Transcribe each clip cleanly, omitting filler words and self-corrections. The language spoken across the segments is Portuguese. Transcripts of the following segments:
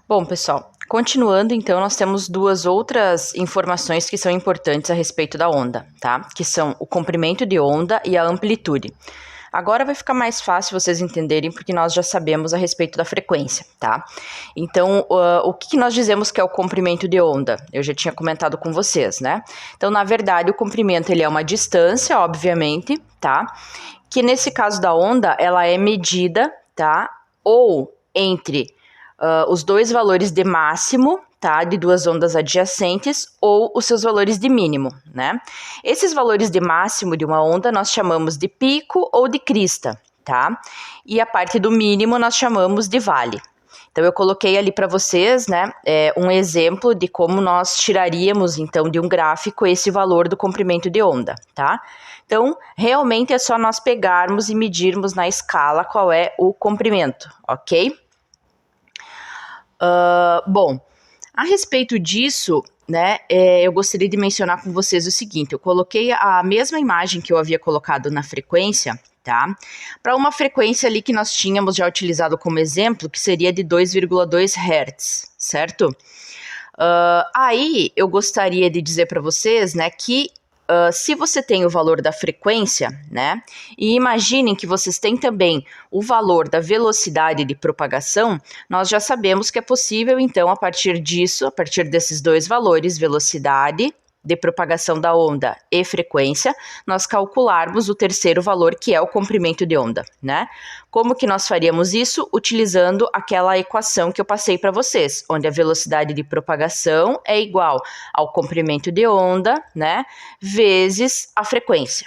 Bom, pessoal, continuando, então, nós temos duas outras informações que são importantes a respeito da onda, tá? Que são o comprimento de onda e a amplitude. Agora vai ficar mais fácil vocês entenderem, porque nós já sabemos a respeito da frequência, tá? Então, o que nós dizemos que é o comprimento de onda? Eu já tinha comentado com vocês, né? Então, na verdade, o comprimento, ele é uma distância, obviamente, tá? Que nesse caso da onda, ela é medida, tá? Ou entre os dois valores de máximo, tá, de duas ondas adjacentes, ou os seus valores de mínimo, né? Esses valores de máximo de uma onda nós chamamos de pico ou de crista, tá? E a parte do mínimo nós chamamos de vale. Então, eu coloquei ali para vocês, né, um exemplo de como nós tiraríamos, então, de um gráfico esse valor do comprimento de onda, tá? Então, realmente é só nós pegarmos e medirmos na escala qual é o comprimento, ok? Bom, a respeito disso, né, eu gostaria de mencionar com vocês o seguinte: eu coloquei a mesma imagem que eu havia colocado na frequência, tá? Para uma frequência ali que nós tínhamos já utilizado como exemplo, que seria de 2,2 Hz, certo? Aí eu gostaria de dizer para vocês, né, que se você tem o valor da frequência, né, e imaginem que vocês têm também o valor da velocidade de propagação, nós já sabemos que é possível, então, a partir disso, a partir desses dois valores, velocidade de propagação da onda e frequência, nós calcularmos o terceiro valor, que é o comprimento de onda, né? Como que nós faríamos isso? Utilizando aquela equação que eu passei para vocês, onde a velocidade de propagação é igual ao comprimento de onda, né, vezes a frequência.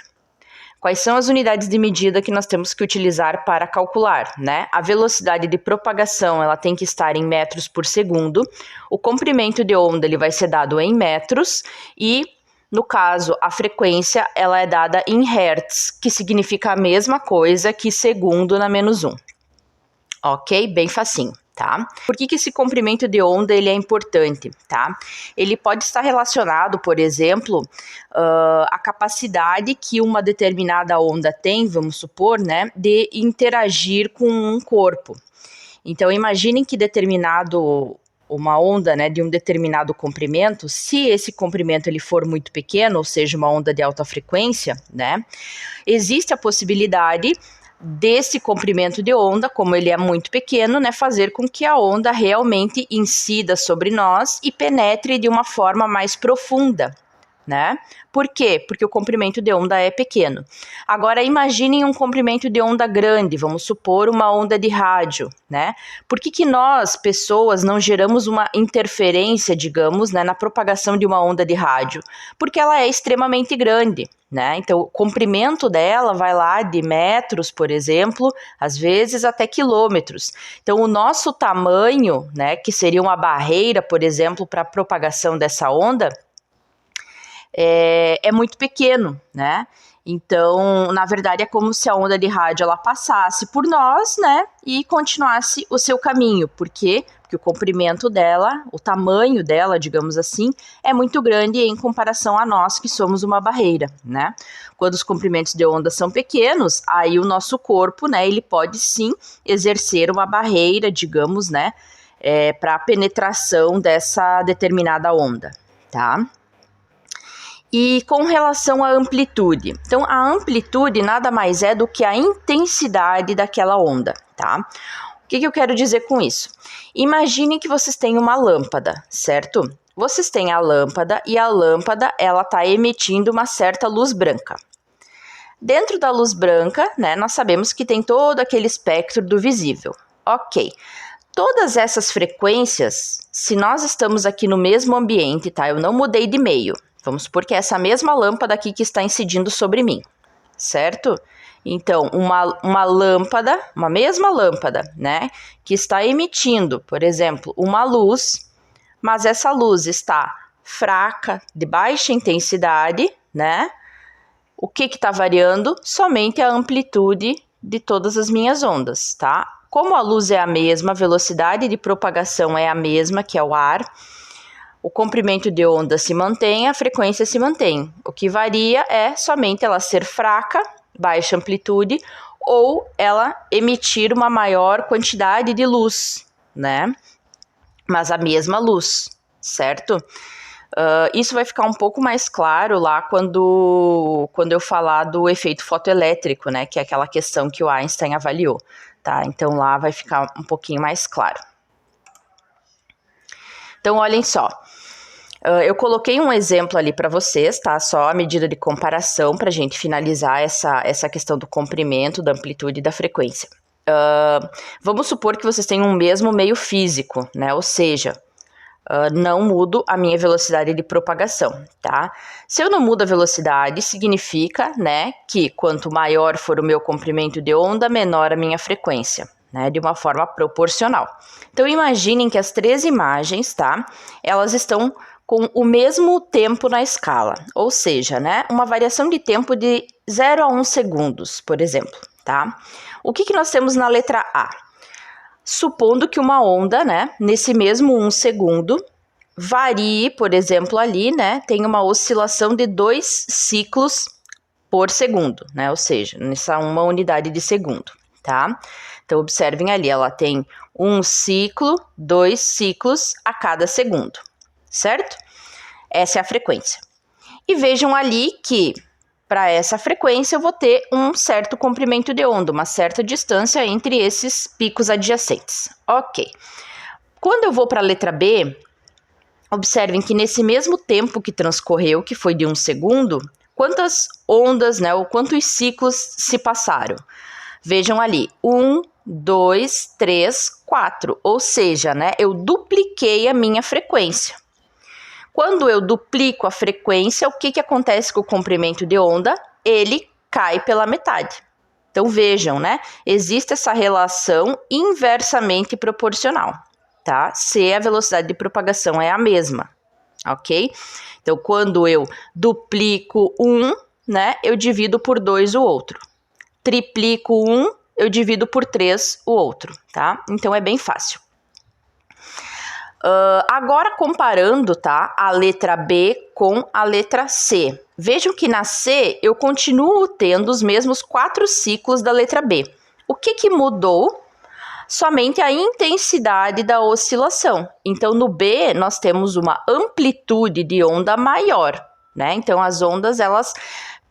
Quais são as unidades de medida que nós temos que utilizar para calcular, né? A velocidade de propagação, ela tem que estar em metros por segundo. O comprimento de onda, ele vai ser dado em metros e, no caso, a frequência, ela é dada em hertz, que significa a mesma coisa que segundo na menos 1. Ok? Bem facinho. Tá? Por que esse comprimento de onda ele é importante, tá? Ele pode estar relacionado, por exemplo, à capacidade que uma determinada onda tem, vamos supor, né, de interagir com um corpo. Então, imaginem que uma onda, né, de um determinado comprimento, se esse comprimento ele for muito pequeno, ou seja, uma onda de alta frequência, né, existe a possibilidade desse comprimento de onda, como ele é muito pequeno, né, fazer com que a onda realmente incida sobre nós e penetre de uma forma mais profunda, né? Por quê? Porque o comprimento de onda é pequeno. Agora, imaginem um comprimento de onda grande, vamos supor uma onda de rádio, né? Por que nós, pessoas, não geramos uma interferência, digamos, né, na propagação de uma onda de rádio? Porque ela é extremamente grande, né? Então, o comprimento dela vai lá de metros, por exemplo, às vezes até quilômetros. Então, o nosso tamanho, né, que seria uma barreira, por exemplo, para a propagação dessa onda, é muito pequeno, né? Então, na verdade, é como se a onda de rádio ela passasse por nós, né, e continuasse o seu caminho. Por quê? Porque o comprimento dela, o tamanho dela, digamos assim, é muito grande em comparação a nós, que somos uma barreira, né? Quando os comprimentos de onda são pequenos, aí o nosso corpo, né, ele pode sim exercer uma barreira, digamos, né, para a penetração dessa determinada onda, tá? E com relação à amplitude, então a amplitude nada mais é do que a intensidade daquela onda, tá? O que eu quero dizer com isso? Imaginem que vocês têm uma lâmpada, certo? Vocês têm a lâmpada e a lâmpada ela está emitindo uma certa luz branca. Dentro da luz branca, né, nós sabemos que tem todo aquele espectro do visível. Ok. Todas essas frequências, se nós estamos aqui no mesmo ambiente, tá? Eu não mudei de meio. Vamos supor que é essa mesma lâmpada aqui que está incidindo sobre mim, certo? Então, uma lâmpada, uma mesma lâmpada, né? Que está emitindo, por exemplo, uma luz, mas essa luz está fraca, de baixa intensidade, né? O que está variando? Somente a amplitude de todas as minhas ondas, tá? Como a luz é a mesma, a velocidade de propagação é a mesma, que é o ar, o comprimento de onda se mantém, a frequência se mantém. O que varia é somente ela ser fraca, baixa amplitude, ou ela emitir uma maior quantidade de luz, né? mas a mesma luz, certo? Isso vai ficar um pouco mais claro lá quando eu falar do efeito fotoelétrico, né, que é aquela questão que o Einstein avaliou, tá? Então lá vai ficar um pouquinho mais claro. Então olhem só, eu coloquei um exemplo ali para vocês, tá? Só a medida de comparação para a gente finalizar essa questão do comprimento, da amplitude e da frequência. Vamos supor que vocês tenham um mesmo meio físico, né? Ou seja, não mudo a minha velocidade de propagação, tá? Se eu não mudo a velocidade, significa, né, que quanto maior for o meu comprimento de onda, menor a minha frequência, né, de uma forma proporcional. Então, imaginem que as 3 imagens, tá, elas estão com o mesmo tempo na escala, ou seja, né, uma variação de tempo de 0 a 1 segundos, por exemplo, tá? O que nós temos na letra A? Supondo que uma onda, né, nesse mesmo 1 segundo, varie, por exemplo, ali, né, tem uma oscilação de 2 ciclos por segundo, né, ou seja, nessa uma unidade de segundo, tá? Então, observem ali, ela tem 1 ciclo, 2 ciclos a cada segundo, certo? Essa é a frequência. E vejam ali que para essa frequência eu vou ter um certo comprimento de onda, uma certa distância entre esses picos adjacentes. Ok. Quando eu vou para a letra B, observem que nesse mesmo tempo que transcorreu, que foi de 1 segundo, quantas ondas, né, ou quantos ciclos se passaram? Vejam ali, 1, 2, 3, 4, ou seja, né, eu dupliquei a minha frequência. Quando eu duplico a frequência, o que acontece com o comprimento de onda? Ele cai pela metade. Então vejam, né? Existe essa relação inversamente proporcional, tá? Se a velocidade de propagação é a mesma, ok? Então quando eu duplico um, né? Eu divido por 2 o outro. Triplico um, eu divido por 3 o outro, tá? Então é bem fácil. Agora comparando, tá, a letra B com a letra C. Vejam que na C eu continuo tendo os mesmos 4 ciclos da letra B. O que mudou? Somente a intensidade da oscilação. Então no B nós temos uma amplitude de onda maior, né? Então as ondas elas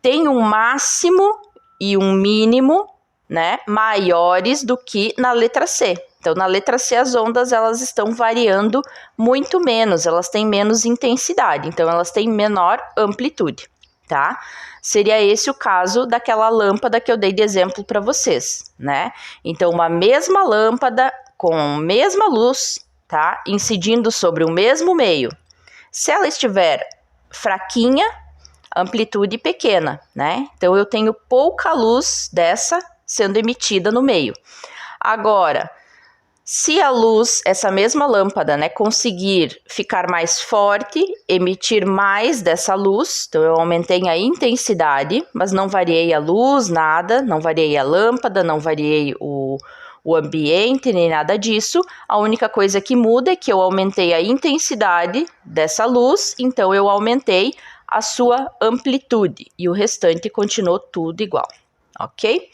têm um máximo e um mínimo, né, maiores do que na letra C. Então, na letra C, as ondas elas estão variando muito menos, elas têm menos intensidade, então elas têm menor amplitude, tá? Seria esse o caso daquela lâmpada que eu dei de exemplo para vocês, né? Então, uma mesma lâmpada com a mesma luz, tá? Incidindo sobre o mesmo meio. Se ela estiver fraquinha, amplitude pequena, né? Então, eu tenho pouca luz dessa sendo emitida no meio. Agora, se a luz, essa mesma lâmpada, né, conseguir ficar mais forte, emitir mais dessa luz, então eu aumentei a intensidade, mas não variei a luz, nada, não variei a lâmpada, não variei o ambiente, nem nada disso. A única coisa que muda é que eu aumentei a intensidade dessa luz, então eu aumentei a sua amplitude e o restante continuou tudo igual, ok?